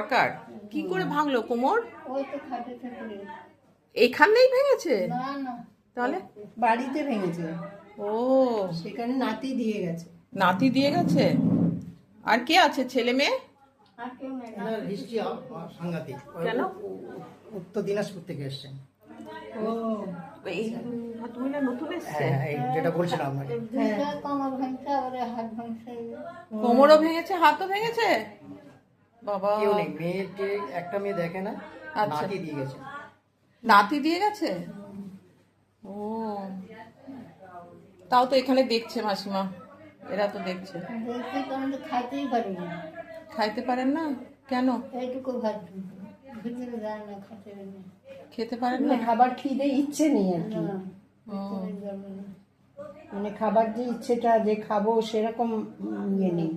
দরকার। কি করে ভাঙলো কোমর? ওই তো খাটে থেকে। এইখানেই ভেঙেছে? না না, তাহলে বাড়িতে ভেঙেছে। ও, সেখানে নাতি দিয়ে গেছে। নাতি দিয়ে গেছে। আর কে আছে, ছেলে মেয়ে? আর কেউ নেই। এনার হিস্ট্রি সাংঘাতিক। কেন? উত্তর দিনাজপুর থেকে এসছেন। ও এই ভদ্রমহিলা নতুন এসছে? হ্যাঁ, এই যেটা বলছিলাম আপনাকে। দুইটা কোমর ভাঙছে, আবার হাত ভাঙছে। কোমরও ভেঙেছে, হাতও ভেঙেছে। বাবা, কেউ নেই, মেয়েকে একটা মেয়ে দেখে না, আচ্ছা। নাতি দিয়ে গেছে। নাতি দিয়ে গেছে। ও, তাও তো এখানে দেখছে মাসিমা, এরা তো দেখছে। দেখছি তো আমি তো খাইতেই পারি না। খাইতে পারেন না কেন? এইটুকু ভাত ভিতরে যায় না, খেতে পারি না। খেতে পারেন না? খাবার খিদে ইচ্ছে নেই আর কি, না, ও, ভিতরে যাবে না। মানে খাবার যে ইচ্ছেটা যে খাবো সেরকম ইয়ে নেই।